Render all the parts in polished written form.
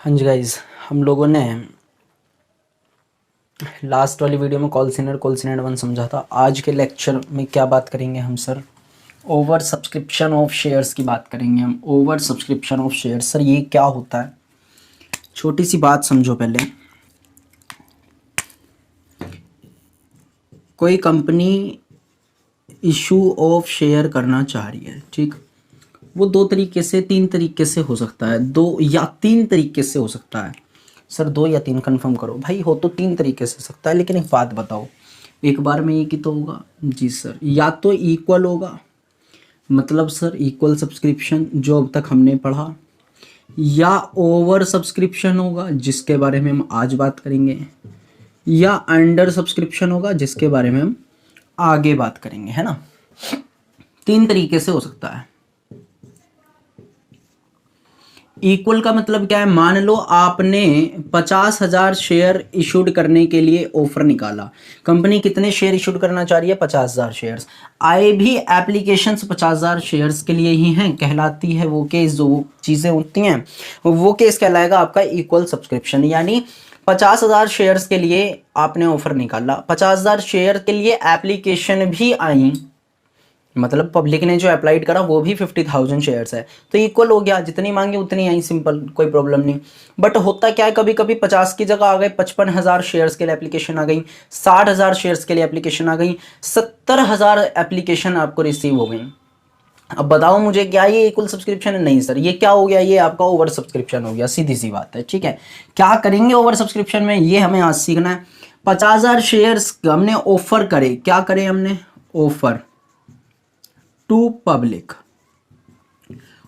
हाँ जी गाइज, हम लोगों ने लास्ट वाली वीडियो में कॉल सेंटर 1 समझा था। आज के लेक्चर में क्या बात करेंगे हम sir? Over subscription of shares की बात करेंगे हम। Over subscription of shares sir ये क्या होता है? छोटी सी बात समझो पहले। कोई कंपनी इशू ऑफ शेयर करना चाह रही है, ठीक? वो 2 तरीके से 3 तरीके से हो सकता है, 2 या 3 तरीके से हो सकता है। सर 2 या 3 कंफर्म करो भाई। हो तो 3 तरीके से सकता है, लेकिन एक बात बताओ, एक बार में एक ही तो होगा? जी सर, या तो इक्वल होगा, मतलब सर इक्वल सब्सक्रिप्शन जो अब तक हमने पढ़ा, या ओवर सब्सक्रिप्शन होगा जिसके बारे में हम आज बात करेंगे, या अंडर सब्सक्रिप्शन होगा जिसके बारे में हम आगे बात करेंगे, है ना? 3 तरीके से हो सकता है। इक्वल का मतलब क्या है? मान लो आपने 50,000 शेयर इशूड करने के लिए ऑफर निकाला। कंपनी कितने शेयर इशूड करना चाह रही है? 50,000 शेयर्स। आए भी एप्लीकेशंस 50,000 शेयर्स के लिए ही हैं, कहलाती है वो केस, जो चीज़ें होती हैं वो केस कहलाएगा आपका इक्वल सब्सक्रिप्शन। यानी 50,000 शेयर्स के लिए आपने ऑफर निकाला, 50,000 शेयर के लिए एप्लीकेशन भी आई, मतलब पब्लिक ने जो अप्लाइड करा वो भी 50,000 शेयर्स है, तो इक्वल हो गया। जितनी मांगी उतनी आई, सिंपल, कोई प्रॉब्लम नहीं। बट होता क्या है, कभी कभी 50 की जगह आ गए 55,000 शेयर्स के लिए एप्लीकेशन आ गई, 60,000 शेयर्स के लिए एप्लीकेशन आ गई, 70,000 एप्लीकेशन आपको रिसीव हो गई। अब बताओ मुझे, क्या ये इक्वल सब्सक्रिप्शन है? नहीं सर, ये क्या हो गया? ये आपका ओवर सब्सक्रिप्शन हो गया, सीधी सी बात है, ठीक है। क्या करेंगे ओवर सब्सक्रिप्शन में, ये हमें आज सीखना है। 50,000 शेयर्स हमने ऑफर करे, क्या करें हमने? ऑफर टू पब्लिक,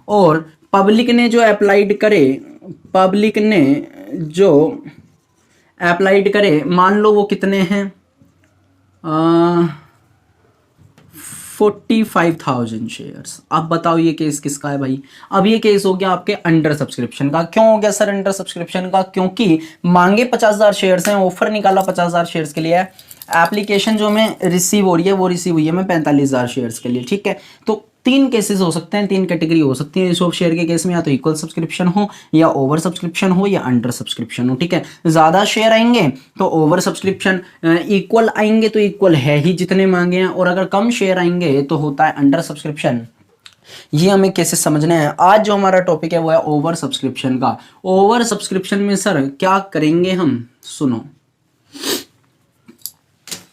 और पब्लिक ने जो अप्लाइड करे, पब्लिक ने जो अप्लाइड करे, मान लो वो कितने हैं, 45,000 शेयर्स। अब बताओ ये केस किसका है भाई? अब ये केस हो गया आपके अंडर सब्सक्रिप्शन का। क्यों हो गया सर अंडर सब्सक्रिप्शन का? क्योंकि मांगे 50,000 शेयर्स हैं, ऑफर निकाला 50,000 शेयर्स के लिए, एप्लीकेशन जो हमें रिसीव हो रही है वो रिसीव हुई है मैं 45,000 शेयर्स के लिए, ठीक है। तो 3 केसेस हो सकते हैं, 3 कैटेगरी हो सकती है इस ऑफ शेयर के केस में, या तो इक्वल सब्सक्रिप्शन हो, या ओवर सब्सक्रिप्शन हो, या अंडर सब्सक्रिप्शन हो, ठीक है। ज्यादा शेयर आएंगे तो ओवर सब्सक्रिप्शन, इक्वल आएंगे तो इक्वल है ही जितने मांगे हैं, और अगर कम शेयर आएंगे तो होता है अंडर सब्सक्रिप्शन। ये हमें कैसे समझना है? आज जो हमारा टॉपिक है वो है ओवर सब्सक्रिप्शन का। ओवर सब्सक्रिप्शन में सर क्या करेंगे हम, सुनो।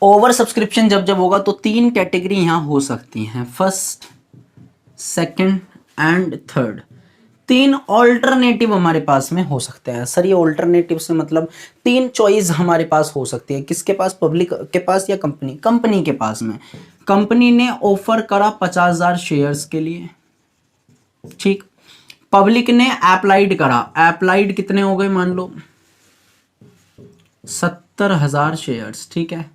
ओवर सब्सक्रिप्शन जब जब होगा तो 3 कैटेगरी यहां हो सकती हैं, first, second and third. 3 alternative हमारे पास में हो सकते हैं सर। ये ऑल्टरनेटिव से मतलब 3 चॉइस हमारे पास हो सकती है। किसके पास? पब्लिक के पास या कंपनी? कंपनी के पास में। कंपनी ने ऑफर करा 50,000 शेयर्स के लिए, ठीक। पब्लिक ने अप्लाइड करा, अप्लाइड कितने हो गए? मान लो 70,000 शेयर्स, ठीक है।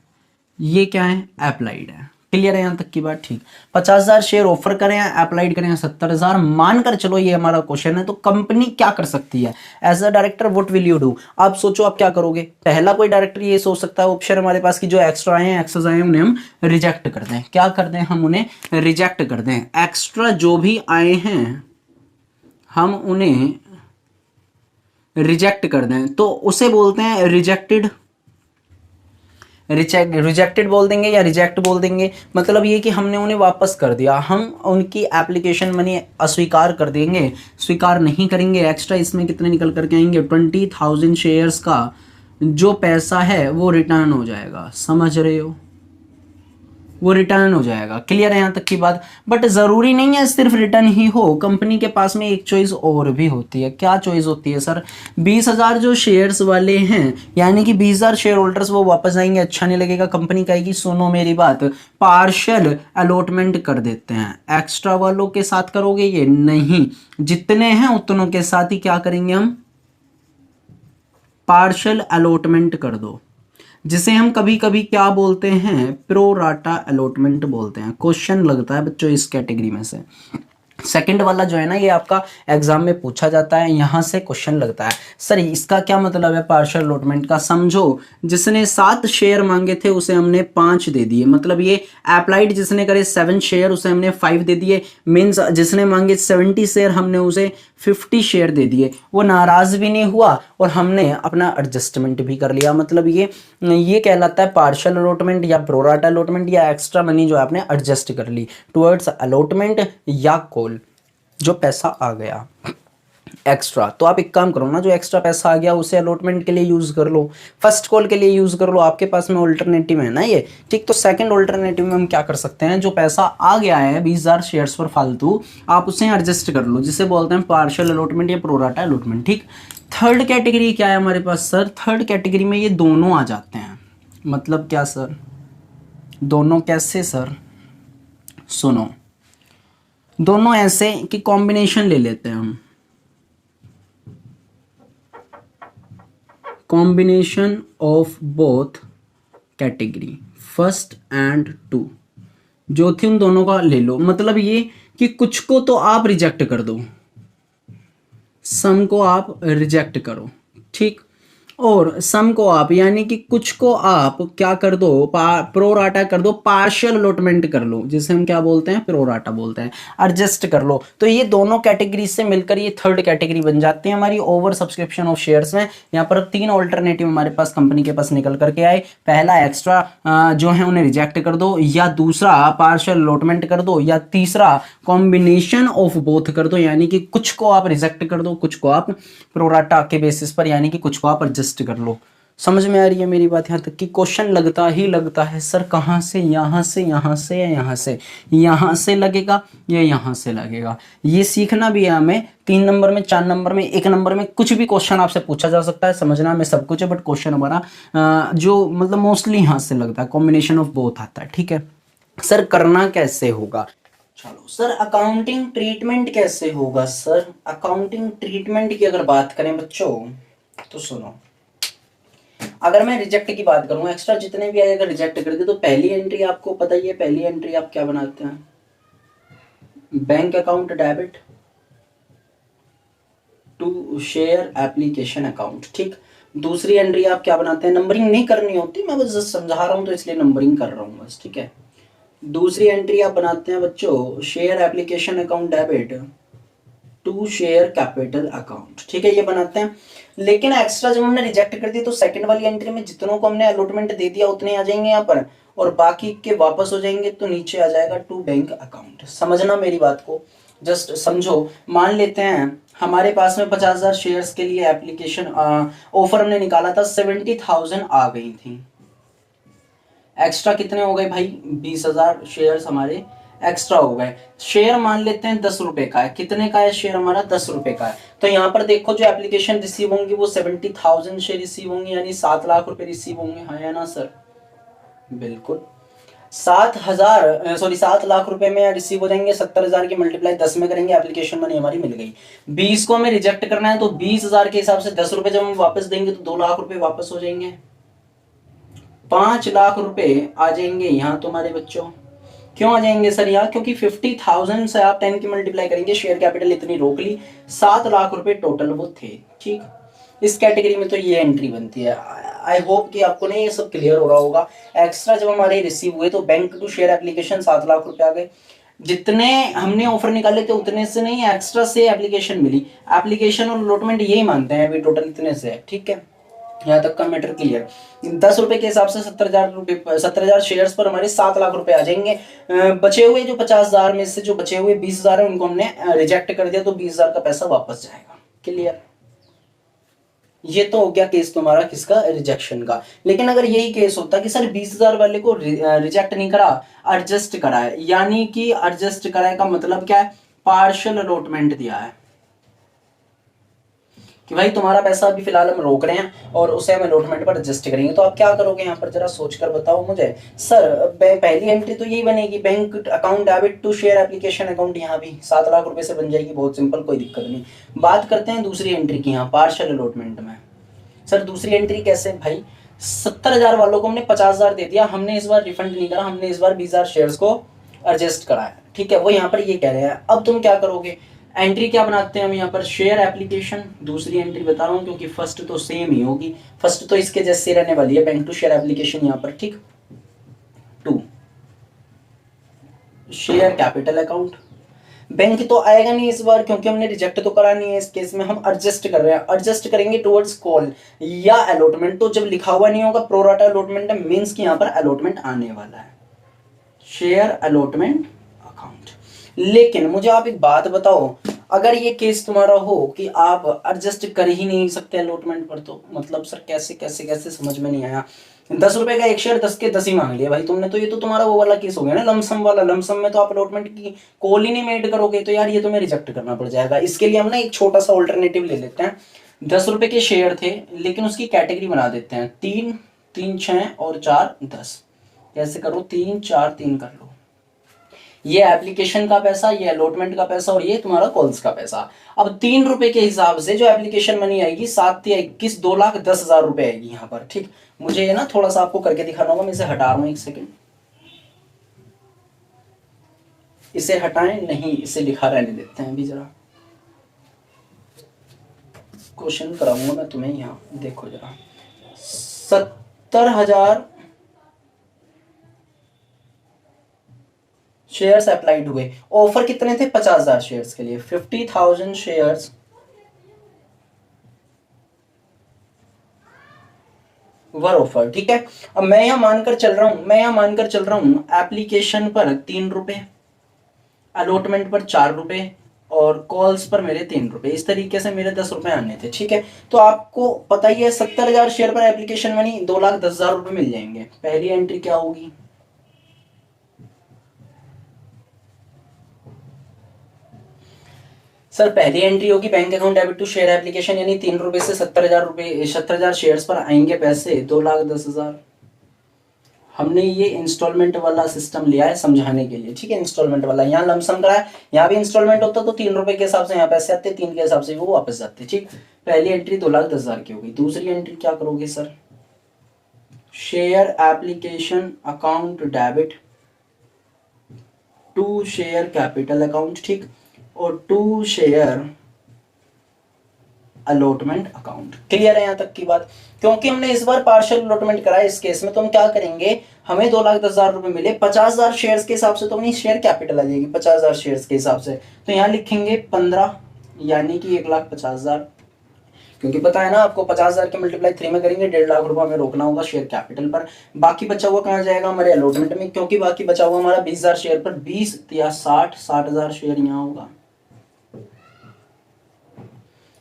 ये क्या है? अप्लाइड है। क्लियर है यहां तक की बात? ठीक। 50,000 शेयर ऑफर करें, अप्लाइड करें 70,000, मानकर चलो ये हमारा क्वेश्चन है, तो कंपनी क्या कर सकती है? As a director what will you do? आप सोचो आप क्या करोगे। पहला कोई डायरेक्टर ये सोच सकता है, ऑप्शन हमारे पास की जो एक्स्ट्रा आए हैं, एक्सेस आए हैं, उन्हें हम रिजेक्ट कर दें। क्या कर दें? हम उन्हें रिजेक्ट कर दें। एक्स्ट्रा जो भी आए हैं हम उन्हें रिजेक्ट कर दें, तो उसे बोलते हैं रिजेक्टेड। रिजेक्टेड बोल देंगे या रिजेक्ट बोल देंगे, मतलब ये कि हमने उन्हें वापस कर दिया, हम उनकी एप्लीकेशन मनी अस्वीकार कर देंगे, स्वीकार नहीं करेंगे। एक्स्ट्रा इसमें कितने निकल करके आएंगे? 20,000 शेयर्स का जो पैसा है वो रिटर्न हो जाएगा, समझ रहे हो? वो रिटर्न हो जाएगा। क्लियर है यहाँ तक की बात? बट जरूरी नहीं है सिर्फ रिटर्न ही हो, कंपनी के पास में एक चॉइस और भी होती है। क्या चॉइस होती है सर? 20,000 जो शेयर्स वाले हैं, यानी कि 20,000 शेयर होल्डर्स वो वापस आएंगे, अच्छा नहीं लगेगा, कंपनी कहेगी सुनो मेरी बात, पार्शियल अलॉटमेंट कर देते हैं। एक्स्ट्रा वालों के साथ करोगे ये? नहीं, जितने हैं उतनों के साथ ही क्या करेंगे हम? पार्शियल अलॉटमेंट कर दो, जिसे हम कभी कभी क्या बोलते हैं? प्रो राटा अलॉटमेंट बोलते हैं। क्वेश्चन लगता है बच्चों इस कैटेगरी में से। सेकंड वाला जो है ना, ये आपका एग्जाम में पूछा जाता है, यहां से क्वेश्चन लगता है। सर इसका क्या मतलब है पार्शियल अलॉटमेंट का? समझो जिसने 7 शेयर मांगे थे उसे हमने 5 दे दिए, मतलब ये अप्लाइड जिसने करे 7 शेयर उसे हमने 5 दे दिए। मीन्स जिसने मांगे 70 शेयर हमने उसे 50 शेयर दे दिए, वो नाराज भी नहीं हुआ और हमने अपना एडजस्टमेंट भी कर लिया। मतलब ये कहलाता है पार्शियल अलॉटमेंट या प्रोराटा अलॉटमेंट, या एक्स्ट्रा मनी जो आपने एडजस्ट कर ली टुवर्ड्स अलॉटमेंट या कॉल, जो पैसा आ गया एक्स्ट्रा। तो आप एक काम करो ना, जो एक्स्ट्रा पैसा आ गया उसे अलॉटमेंट के लिए यूज कर लो, फर्स्ट कॉल के लिए यूज कर लो, आपके पास में ऑल्टरनेटिव है ना ये, ठीक। तो सेकंड ऑल्टरनेटिव में हम क्या कर सकते हैं, जो पैसा आ गया है 20,000 शेयर्स पर फालतू, आप उसे एडजस्ट कर लो, जिसे बोलते हैं पार्शियल अलॉटमेंट या प्रोराटा अलॉटमेंट, ठीक। थर्ड कैटेगरी क्या है हमारे पास सर, थर्ड कैटेगरी में ये दोनों आ जाते हैं। मतलब क्या सर, दोनों कैसे सर, सुनो, दोनों ऐसे कि कॉम्बिनेशन ले लेते हैं हम, combination of both category first and two, जो थी उन दोनों का ले लो। मतलब ये कि कुछ को तो आप रिजेक्ट कर दो, सम को आप रिजेक्ट करो, ठीक, और सम को आप, यानी कि कुछ को आप क्या कर दो, प्रोराटा कर दो, पार्शियल अलॉटमेंट कर लो, जिसे हम क्या बोलते हैं, प्रोराटा बोलते हैं, एडजस्ट कर लो। तो ये दोनों कैटेगरी से मिलकर ये थर्ड कैटेगरी बन जाती है हमारी ओवर सब्सक्रिप्शन ऑफ शेयर्स में। यहाँ पर 3 ऑल्टरनेटिव हमारे पास कंपनी के पास निकल करके आए। पहला एक्स्ट्रा जो है उन्हें रिजेक्ट कर दो, या दूसरा पार्शियल अलॉटमेंट कर दो, या तीसरा कॉम्बिनेशन ऑफ बोथ कर दो, यानी कि कुछ को आप रिजेक्ट कर दो, कुछ को आप प्रोराटा के बेसिस पर, यानी कि कुछ को आप एडजस्ट कर लो। समझ में आ रही है मेरी बात? यहाँ तक कि क्वेश्चन लगता ही लगता है सर कहाँ से, यहाँ से, यहाँ से, या यहाँ से, यहाँ से लगेगा या यहाँ से लगेगा। ये सीखना भी है हमें। 3 नंबर में, 4 नंबर में, 1 नंबर में कुछ भी क्वेश्चन आपसे पूछा जा सकता है, समझना में सब कुछ है, बट क्वेश्चन हमारा जो मतलब मोस्टली यहाँ से लगता है, कॉम्बिनेशन ऑफ बोथ आता है, ठीक है। सर करना कैसे होगा, चलो सर अकाउंटिंग ट्रीटमेंट कैसे होगा। सर अकाउंटिंग ट्रीटमेंट की अगर बात करें बच्चों, तो सुनो, अगर मैं रिजेक्ट की बात करूं, एक्स्ट्रा जितने भी आए अगर रिजेक्ट कर दे, तो पहली एंट्री आपको पता ही है, पहली एंट्री आप क्या बनाते हैं, bank account debit to share application account, ठीक। दूसरी एंट्री आप क्या बनाते हैं, नंबरिंग नहीं करनी होती, मैं बस समझा रहा हूं तो इसलिए नंबरिंग कर रहा हूं बस, ठीक है। दूसरी एंट्री आप बनाते हैं बच्चों, share application account debit to share capital account, ठीक है, ये बनाते हैं। लेकिन एक्स्ट्रा जब हमने रिजेक्ट कर दी, तो सेकंड वाली एंट्री में जितनों को हमने अलॉटमेंट दे दिया उतने आ जाएंगे यहाँ पर, और बाकी के वापस हो जाएंगे, तो नीचे आ जाएगा टू बैंक अकाउंट। समझना मेरी बात को, जस्ट समझो। मान लेते हैं हमारे पास में 50,000 शेयर्स के लिए एप्लीकेशन ऑफर हमने निकाला था, 70,000 आ गई थी। एक्स्ट्रा कितने हो गए भाई, 20,000 शेयर्स हमारे एक्स्ट्रा हो गए। शेयर मान लेते हैं 10 रुपए का है, कितने का है शेयर हमारा, 10 रुपए का है। तो यहाँ पर देखो जो एप्लीकेशन रिसीव होंगी वो 70,000 शेयर रिसीव होंगे, यानी 7 लाख रुपए रिसीव होंगे, हाँ या ना सर, बिल्कुल। 7 लाख रुपए में रिसीव हो जाएंगे, 70,000 की मल्टीप्लाई 10 में करेंगे, एप्लीकेशन मनी हमारी मिल गई। 20 को हमें रिजेक्ट करना है, तो 20,000 के हिसाब से 10 रुपए जब हम वापस देंगे तो 2 लाख रुपए वापस हो जाएंगे, 5 लाख रुपए आ जाएंगे यहाँ तुम्हारे बच्चों। क्यों आ जाएंगे सर यहाँ, क्योंकि 50,000 से आप 10 की मल्टीप्लाई करेंगे, शेयर कैपिटल इतनी रोक ली, 7 लाख रुपए टोटल वो थे, ठीक। इस कैटेगरी में तो ये एंट्री बनती है। आई होप कि आपको नहीं ये सब क्लियर हो रहा होगा। एक्स्ट्रा जब हमारे रिसीव हुए तो bank to share application 7 lakh रुपए आ गए, जितने हमने ऑफर निकाले थे उतने से नहीं, एक्स्ट्रा से एप्लीकेशन मिली। एप्लीकेशन और अलॉटमेंट यही मानते हैं अभी, टोटल इतने से है, ठीक है। यहाँ तक का मैटर क्लियर। 10 रुपए के हिसाब से 70,000 शेयर्स पर हमारे 7 लाख रुपए आ जाएंगे। बचे हुए जो 50,000 में से जो बचे हुए 20,000 है उनको हमने रिजेक्ट कर दिया, तो 20,000 का पैसा वापस जाएगा। क्लियर? ये तो हो गया केस तुम्हारा किसका, रिजेक्शन का। लेकिन अगर यही केस होता कि सर 20,000 वाले को रिजेक्ट नहीं करा, एडजस्ट करा है, यानी कि एडजस्ट करा है का मतलब क्या है, पार्शियल अलॉटमेंट दिया है कि भाई तुम्हारा पैसा अभी फिलहाल हम रोक रहे हैं और उसे हम अलॉटमेंट पर एडजस्ट करेंगे, तो आप क्या करोगे यहाँ पर, जरा सोचकर बताओ मुझे। सर पहली एंट्री तो यही बनेगी, bank account debit to share application account, यहाँ भी 7 लाख रुपए से बन जाएगी, बहुत सिंपल, कोई दिक्कत नहीं। बात करते हैं दूसरी एंट्री की, यहाँ पार्शियल अलॉटमेंट में। सर दूसरी एंट्री कैसे भाई, 70,000 वालों को हमने 50,000 दे दिया, हमने इस बार रिफंड नहीं करा, हमने इस बार 20,000 शेयर्स को एडजस्ट कराया, ठीक है। वो यहाँ पर ये कह रहे हैं। अब तुम क्या करोगे, एंट्री क्या बनाते हैं हम यहाँ पर, शेयर एप्लीकेशन। दूसरी एंट्री बता रहा हूँ क्योंकि फर्स्ट तो सेम ही होगी, फर्स्ट तो इसके जैसे रहने वाली है, बैंक टू शेयर एप्लीकेशन यहाँ पर, ठीक। To share capital account, bank तो आएगा नहीं इस बार, क्योंकि हमने रिजेक्ट तो करा नहीं है। इस केस में हम एडजस्ट कर रहे हैं, एडजस्ट करेंगे टुवर्ड्स कॉल या अलॉटमेंट। तो जब लिखा हुआ नहीं होगा प्रोराटा अलॉटमेंट है, मीन्स कि यहाँ पर अलॉटमेंट आने वाला है, शेयर अलॉटमेंट अकाउंट। लेकिन मुझे आप एक बात बताओ, अगर ये केस तुम्हारा हो कि आप एडजस्ट कर ही नहीं सकते अलॉटमेंट पर, तो मतलब सर कैसे कैसे कैसे, समझ में नहीं आया। 10 रुपए का एक शेयर 10 के 10 ही मांग लिया भाई तुमने, तो ये तो तुम्हारा वो वाला केस हो गया ना, लमसम वाला। लमसम में तो आप अलॉटमेंट की कॉल ही नहीं मेड करोगे, तो यार ये तुम्हें रिजेक्ट करना पड़ जाएगा। इसके लिए हम ना एक छोटा सा ऑल्टरनेटिव ले लेते हैं। 10 रुपए के शेयर थे, लेकिन उसकी कैटेगरी बना देते हैं 3, 3 6 और 4 10। कैसे करो, 3 4 3 कर लो। ये एप्लीकेशन का पैसा, ये अलॉटमेंट का पैसा, और ये तुम्हारा कॉल्स का पैसा। अब 3 रुपए के हिसाब से जो एप्लीकेशन मनी आएगी 7 या 21, 2,10,000 रुपए आएगी यहाँ पर। ठीक, मुझे ये ना थोड़ा सा आपको करके दिखाना होगा। मैं इसे हटा रहा हूँ, एक सेकेंड। इसे हटाएं नहीं, इसे लिखा रहने देते हैं अभी जरा। क्वेश्चन कराऊंगा मैं तुम्हें यहाँ, देखो जरा। 70,000 शेयर्स अप्लाइड हुए। ऑफर कितने थे? 50,000 शेयर्स के लिए, 50,000 शेयर्स वर ऑफर। ठीक है, अब मैं यहां मानकर चल रहा हूं एप्लीकेशन पर 3 रुपए, अलॉटमेंट पर 4 रुपए, और कॉल्स पर मेरे 3 रुपए। इस तरीके से मेरे 10 रुपए आने थे। ठीक है, तो आपको पता ही है 70,000 शेयर पर एप्लीकेशन मनी 2,10,000 रुपए मिल जाएंगे। पहली एंट्री क्या होगी? सर पहली एंट्री होगी bank account debit to share application, यानी 3 रुपए से 70,000 रुपए, 70,000 शेयर्स पर आएंगे पैसे 2,10,000। हमने ये इंस्टॉलमेंट वाला सिस्टम लिया है समझाने के लिए। ठीक है, इंस्टॉलमेंट वाला, यहाँ लमसम करा है, यहाँ भी इंस्टॉलमेंट होता तो 3 रुपए के हिसाब से यहाँ पैसे आते, 3 के हिसाब से वो वापस जाते। ठीक, पहली एंट्री 2,10,000 की होगी। दूसरी एंट्री क्या करोगे sir? Share application account debit to share capital account. ठीक, और to share allotment account. Clear है यहाँ तक की बात? क्योंकि हमने इस बार पार्शियल अलॉटमेंट करा है इस केस में, तो हम क्या करेंगे, हमें 2,10,000 रुपए मिले 50,000 शेयर्स के हिसाब से, तो अपनी शेयर कैपिटल आ जाएगी 50,000 शेयर्स के हिसाब से। तो यहाँ लिखेंगे 15, यानी कि 1,50,000। क्योंकि पता है ना आपको, 50,000 के मल्टीप्लाई 3 में करेंगे 1.5 लाख रुपए हमें रोकना होगा शेयर कैपिटल पर। बाकी बचा हुआ कहाँ जाएगा? हमारे अलॉटमेंट में, क्योंकि बाकी बचा हुआ हमारा 20,000 शेयर पर 20 या 60,000 शेयर यहाँ होगा।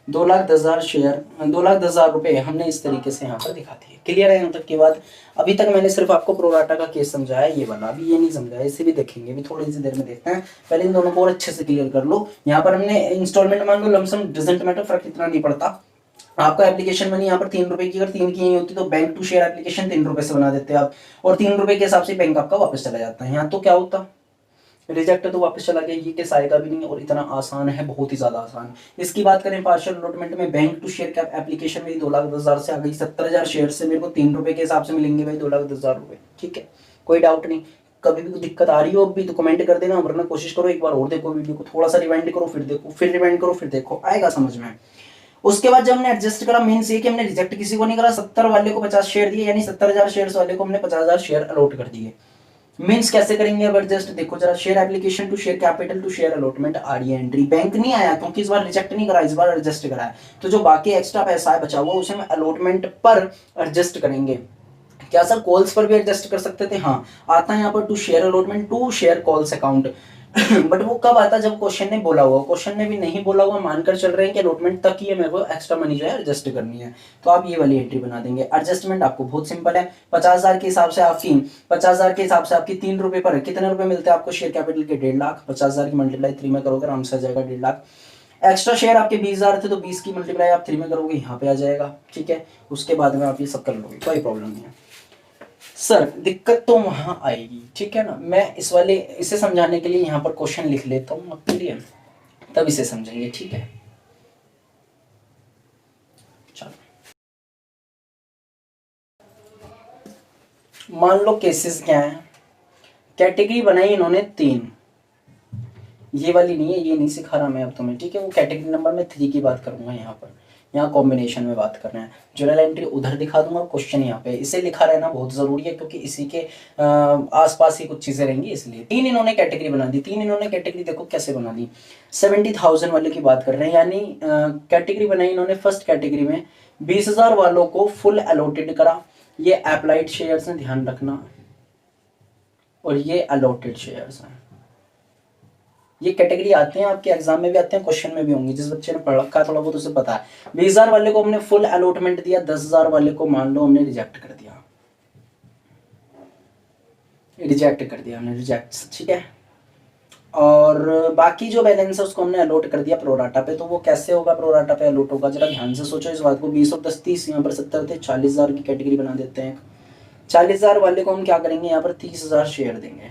2,10,000 शेयर, 2,10,000 रुपए हमने इस तरीके से यहाँ पर दिखा दिए। क्लियर है यहाँ तक की बात? अभी तक मैंने सिर्फ आपको प्रोराटा का केस समझाया, ये वाला अभी ये नहीं समझाया, इसे भी देखेंगे, अभी थोड़ी सी देर में देखते हैं। पहले इन दोनों को और अच्छे से क्लियर कर लो। यहाँ पर हमने इंस्टॉलमेंट मान लो, लमसम डजंट मैटर, फर्क इतना नहीं पड़ता। आपका एप्लीकेशन मनी यहाँ पर 3 रुपए की, अगर 3 की नहीं होती तो बैंक टू शेयर एप्लीकेशन 3 रुपए से बना देते आप, और 3 रुपए के हिसाब से बैंक आपका वापस चला जाता है। यहाँ तो क्या होता, रिजेक्ट तो वापस चला गया, ये केस आएगा भी नहीं, और इतना आसान है, बहुत ही ज्यादा आसान। इसकी बात करें पार्शियल अलॉटमेंट में, bank to share cap application मेरी 2,10,000 से आ गई, 70,000 शेयर से मेरे को 3 रुपए के हिसाब से मिलेंगे भाई 2,10,000 रुपए। ठीक है, कोई डाउट नहीं। कभी भी कोई दिक्कत आ रही हो अभी तो कमेंट कर देना, वरना कोशिश करो एक बार और देखो वीडियो को, थोड़ा सा रिवाइंड करो, फिर देखो, फिर रिवाइंड करो, फिर देखो, आएगा समझ में। उसके बाद जब हमने एडजस्ट करा, मीन्स ये कि हमने रिजेक्ट किसी को नहीं करा, 70 वाले को 50 शेयर दिए, यानी 70,000 शेयर वाले को हमने 50,000 शेयर अलॉट कर दिए। मीन्स कैसे करेंगे अब एडजस्ट, देखो जरा। Share application to share capital to share allotment आ रही है एंट्री। बैंक नहीं आया क्योंकि इस बार रिजेक्ट नहीं करा, इस बार एडजस्ट करा है। तो जो बाकी एक्स्ट्रा पैसा है बचा हुआ, उसे हम अलॉटमेंट पर एडजस्ट करेंगे। क्या सर कॉल्स पर भी एडजस्ट कर सकते थे? हाँ, आता है यहाँ पर to share allotment to share calls account. But वो कब आता, जब क्वेश्चन ने बोला हुआ। क्वेश्चन ने भी नहीं बोला हुआ, मानकर चल रहे हैं कि अलॉटमेंट तक ही है, मेरे को एक्स्ट्रा मनी जो है एडजस्ट करनी है, तो आप ये वाली एंट्री बना देंगे। एडजस्टमेंट आपको बहुत सिंपल है, 50,000 के हिसाब से आपकी 50,000 के हिसाब से आपकी 3 रुपए पर कितने रुपए मिलते हैं आपको शेयर कैपिटल के? 1.5 लाख। 50,000 की मल्टीप्लाई 3 में करोगे आराम से आ जाएगा 1.5 लाख। एक्स्ट्रा शेयर आपके 20,000 थे, तो 20 की मल्टीप्लाई आप 3 में करोगे, यहाँ पे आ जाएगा। ठीक है, उसके बाद में आप ये सब कर लोगे, कोई प्रॉब्लम नहीं है। सर दिक्कत तो वहां आएगी, ठीक है ना। मैं इसे समझाने के लिए यहाँ पर क्वेश्चन लिख लेता हूँ आपके लिए, तब इसे समझेंगे। ठीक है, चलो मान लो केसेस क्या है। कैटेगरी बनाई इन्होंने 3, ये वाली नहीं है, ये नहीं सिखा रहा मैं अब तुम्हें। ठीक है, वो कैटेगरी नंबर में 3 की बात करूंगा यहाँ पर। यहाँ कॉम्बिनेशन में बात कर रहे हैं। जर्नल एंट्री उधर दिखा दूंगा, क्वेश्चन यहाँ पे। इसे लिखा रहना बहुत ज़रूरी है क्योंकि इसी के आसपास ही कुछ चीज़ें रहेंगी, इसलिए। तीन इन्होंने कैटेगरी बना दी। तीन इन्होंने कैटेगरी देखो कैसे बना दी। 70,000 वाले की बात कर रहे हैं, यानी कैटेगरी बनाई इन्होंने। फर्स्ट कैटेगरी में 20,000 वालों को फुल अलॉटेड करा। ये अप्लाइड शेयर्स हैं, ध्यान रखना, और ये अलॉटेड शेयर्स हैं। ये कैटेगरी आते हैं आपके एग्जाम में भी आते हैं, क्वेश्चन में भी होंगे। जिस बच्चे ने पढ़ रखा है थोड़ा बहुत उसे पता है। 20,000 वाले को हमने फुल अलॉटमेंट दिया, 10,000 वाले को मान लो हमने रिजेक्ट कर दिया। रिजेक्ट कर दिया हमने, रिजेक्ट, ठीक है। और बाकी जो बैलेंस है उसको हमने अलॉट कर दिया प्रोराटा पे। तो वो कैसे होगा प्रोराटा पे अलॉट होगा, जरा ध्यान से सोचो इस बात को। 20 और 10 30, यहाँ पर 70 थे, 40,000 की कैटेगरी बना देते हैं। 40,000 वाले को हम क्या करेंगे, यहाँ पर 30,000 शेयर देंगे,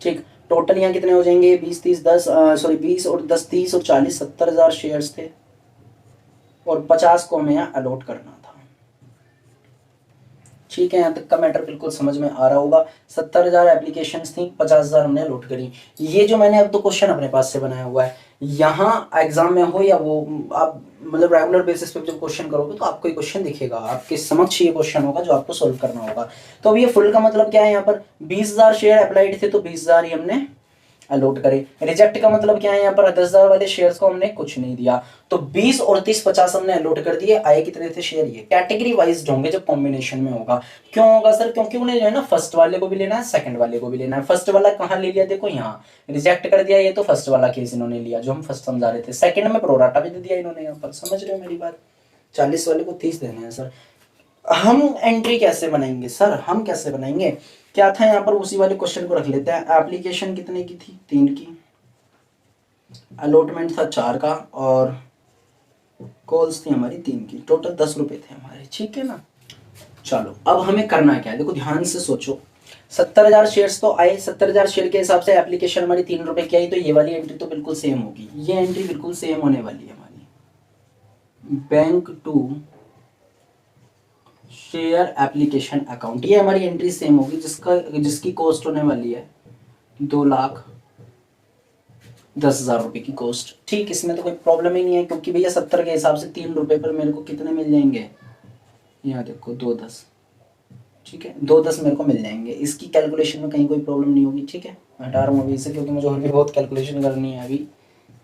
ठीक। टोटल यहाँ कितने हो जाएंगे, 20 30 10 सॉरी 20 और 10 30 और 40 70,000 शेयर्स थे, और 50 को हमें यहाँ अलॉट करना था, ठीक है। यहाँ तक का मैटर बिल्कुल समझ में आ रहा होगा। 70,000 एप्लीकेशंस थी, 50,000 हमने अलॉट करी। ये जो मैंने अब तो क्वेश्चन अपने पास से बनाया हुआ है, यहाँ एग्जाम में हो या वो आप मतलब रेगुलर बेसिस पे जब क्वेश्चन करोगे तो आपको ये क्वेश्चन दिखेगा, आपके समक्ष ये क्वेश्चन होगा जो आपको सोल्व करना होगा। तो अब ये फुल का मतलब क्या है, यहाँ पर 20,000 शेयर अप्लाइड थे तो 20,000 ही हमने अलॉट करे। रिजेक्ट का मतलब क्या है, यहाँ पर 10,000 वाले शेयर्स को हमने कुछ नहीं दिया। तो 20 और 30 50 हमने अलॉट कर दिए। आए कितने थे शेयर, ये कैटेगरी वाइज होंगे जब कॉम्बिनेशन में होगा। क्यों होगा सर, क्योंकि उन्हें जो है ना फर्स्ट वाले को भी लेना है, सेकंड वाले को भी लेना है। फर्स्ट वाला कहाँ ले लिया, देखो यहाँ रिजेक्ट कर दिया। ये तो फर्स्ट वाला केस इन्होंने लिया जो हम फर्स्ट समझा रहे थे। सेकंड में प्रोराटा भी दे दिया इन्होंने यहाँ पर, समझ रहे हो मेरी बात। 40 वाले को 30 देने हैं सर। हम एंट्री कैसे बनाएंगे सर, हम कैसे बनाएंगे, क्या था यहाँ पर, उसी वाले क्वेश्चन को रख लेते हैं। एप्लीकेशन कितने की थी, 3 की। अलॉटमेंट था 4 का, और कॉल्स थी हमारी 3 की। टोटल 10 रुपए थे हमारे, ठीक है ना। चलो अब हमें करना क्या है, देखो ध्यान से सोचो। 70,000 शेयर्स तो आए, 70,000 शेयर के हिसाब से एप्लीकेशन हमारी 3 रुपए की आई। तो ये वाली एंट्री तो बिल्कुल सेम होगी, ये एंट्री बिल्कुल सेम होने वाली है हमारी। Bank to share application account, ये हमारी एंट्री सेम होगी, जिसकी कॉस्ट होने वाली है 2,10,000 रुपए की कॉस्ट, ठीक। इसमें तो कोई प्रॉब्लम ही नहीं है क्योंकि भैया 70 के हिसाब से 3 रुपए पर मेरे को कितने मिल जाएंगे, यहाँ देखो 2,10, ठीक है। 2,10 मेरे को मिल जाएंगे। इसकी कैलकुलेशन में कहीं कोई प्रॉब्लम नहीं होगी, ठीक है। मैं हटा रहा हूँ अभी इसे क्योंकि मुझे और भी बहुत कैलकुलेशन करनी है अभी,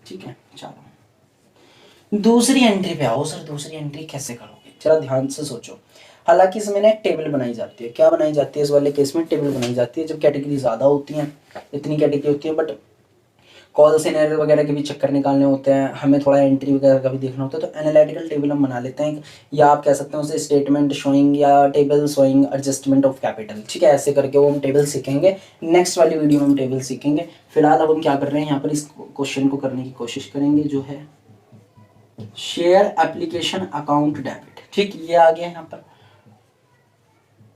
ठीक है। चलो दूसरी एंट्री पे आओ सर। दूसरी एंट्री कैसे करोगे, जरा ध्यान से सोचो। हालांकि इसमें ना एक टेबल बनाई जाती है। क्या बनाई जाती है इस वाले केस में, टेबल बनाई जाती है जब कैटेगरी ज़्यादा होती हैं, इतनी कैटेगरी होती है। बट कॉल सिनेरियो वगैरह के भी चक्कर निकालने होते हैं, हमें थोड़ा एंट्री वगैरह का भी देखना होता है, तो एनालिटिकल टेबल हम बना लेते हैं, या आप कह सकते हैं उसे स्टेटमेंट शोइंग या table showing adjustment of capital, ठीक है। ऐसे करके वो हम टेबल सीखेंगे, नेक्स्ट वाली वीडियो में हम टेबल सीखेंगे। फिलहाल अब हम क्या कर रहे हैं, यहाँ पर इस क्वेश्चन को करने की कोशिश करेंगे, जो है शेयर एप्लीकेशन अकाउंट डेबिट, ठीक। ये आ गया यहाँ पर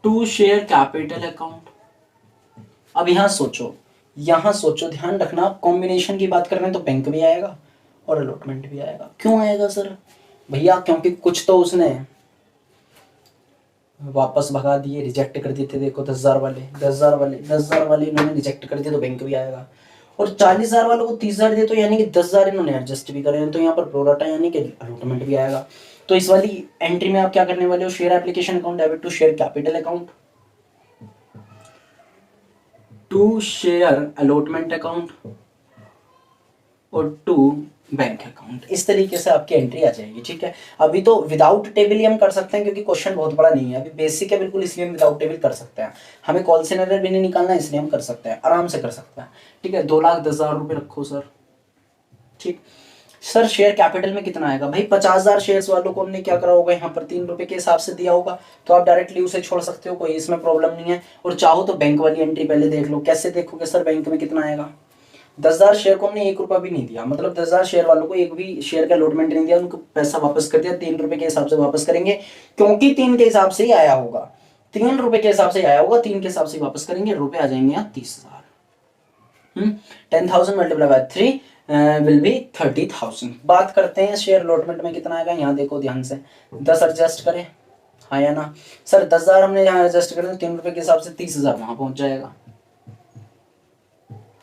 टू शेयर कैपिटल अकाउंट। अब यहाँ सोचो, यहाँ सोचो, ध्यान रखना, कॉम्बिनेशन की बात कर रहे हैं तो बैंक भी आएगा और अलॉटमेंट भी आएगा। क्यों आएगा सर, भैया क्योंकि कुछ तो उसने वापस भगा दिए, रिजेक्ट कर दिए थे। देखो 10,000 वाले, 10,000 वाले इन्होंने रिजेक्ट कर दिए तो बैंक भी आएगा। और 40,000 वालों को 30,000 दिए तो यानी कि 10,000 इन्होंने एडजस्ट भी करे, तो यहाँ पर प्रोराटा यानी कि अलॉटमेंट भी आएगा। तो इस वाली एंट्री में आप क्या करने वाले हो, share application account debit to share capital account, to share allotment account और टू बैंक अकाउंट। इस तरीके से आपकी एंट्री आ जाएगी, ठीक है। अभी तो विदाउट टेबल ही हम कर सकते हैं क्योंकि क्वेश्चन बहुत बड़ा नहीं है, अभी बेसिक है बिल्कुल, इसलिए हम विदाउट टेबल कर सकते हैं। हमें कॉल सिनेरियो भी नहीं निकालना, इसलिए हम कर सकते हैं, आराम से कर सकते हैं, ठीक है। 2,10,000 रुपये रखो सर, ठीक। सर शेयर कैपिटल में कितना आएगा, भाई 50,000 शेयर्स वालों को हमने क्या करा होगा, यहाँ पर 3 रुपए के हिसाब से दिया होगा, तो आप डायरेक्टली उसे छोड़ सकते हो, कोई इसमें प्रॉब्लम नहीं है। और चाहो तो बैंक वाली एंट्री पहले देख लो। कैसे देखोगे सर, बैंक में कितना आएगा, 10,000 शेयर को हमने 1 रुपया भी नहीं दिया, मतलब 10,000 शेयर वालों को एक भी शेयर का अलॉटमेंट नहीं दिया, उनको पैसा वापस कर दिया। 3 रुपए के हिसाब से वापस करेंगे क्योंकि 3 के हिसाब से ही आया होगा, 3 रुपए के हिसाब से आया होगा, 3 के हिसाब से वापस करेंगे। रुपए आ जाएंगे यहाँ 30,000। 10,000 मल्टीप्लाई बाय 3 विल बी 30,000। बात करते हैं शेयर अलॉटमेंट में कितना आएगा। यहाँ देखो ध्यान से, 10 एडजस्ट करें, हाँ या ना सर। 10,000 हमने यहाँ एडजस्ट करें तो 3 रुपए के हिसाब से 30,000 वहां पहुंच जाएगा,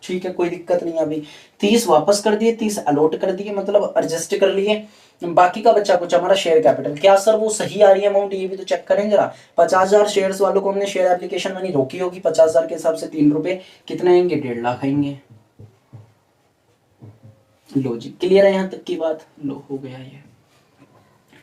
ठीक है, कोई दिक्कत नहीं है। अभी 30 वापस कर दिए, 30 अलॉट कर दिए, मतलब एडजस्ट कर लिए। बाकी का बच्चा कुछ हमारा शेयर कैपिटल, क्या सर वो सही आ रही है अमाउंट, ये भी तो चेक करें जरा। 50,000 शेयर्स वालों को हमने शेयर एप्लीकेशन मनी रोकी होगी, 50,000 के हिसाब से 3 रुपए कितने आएंगे, 1.5 लाख आएंगे। लो जी, क्लियर है यहाँ तक की बात। लो हो गया ये।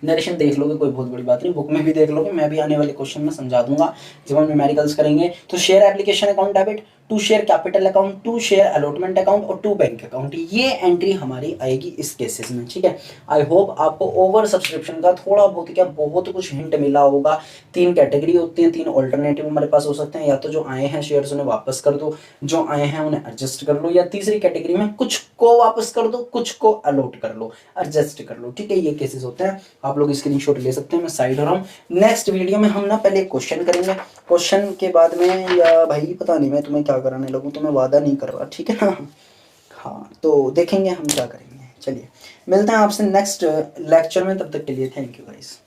नरेशन देख लोगे, कोई बहुत बड़ी बात नहीं, बुक में भी देख लोगे, मैं भी आने वाले क्वेश्चन में समझा दूंगा जब हम न्यूमेरिकल्स करेंगे। तो share application account debit, 2 share capital account, 2 share allotment account और 2 बैंक अकाउंट, ये एंट्री हमारी आएगी इस केसेस में। ठीक है, आई होप आपको ओवर सब्सक्रिप्शन का थोड़ा बहुत क्या बहुत कुछ हिंट मिला होगा। 3 कैटेगरी होती हैं, 3 ऑल्टरनेटिव हमारे पास हो सकते हैं, या तो जो आए हैं शेयर्स उन्हें वापस कर दो, जो आए हैं उन्हें एडजस्ट कर लो, या तीसरी कैटेगरी में कुछ को वापस कर दो, कुछ को अलॉट कर लो, एडजस्ट कर लो। ठीक है, ये केसेस होते हैं, आप लोग स्क्रीनशॉट ले सकते हैं, मैं साइड हो रहा हूँ। नेक्स्ट वीडियो में हम ना पहले क्वेश्चन करेंगे, क्वेश्चन के बाद में, या भाई पता नहीं मैं तुम्हें क्या कराने लगूँ, तो मैं वादा नहीं कर रहा, ठीक है ना। हाँ, तो देखेंगे हम क्या करेंगे। चलिए मिलते हैं आपसे नेक्स्ट लेक्चर में, तब तक के लिए थैंक यू गाइस।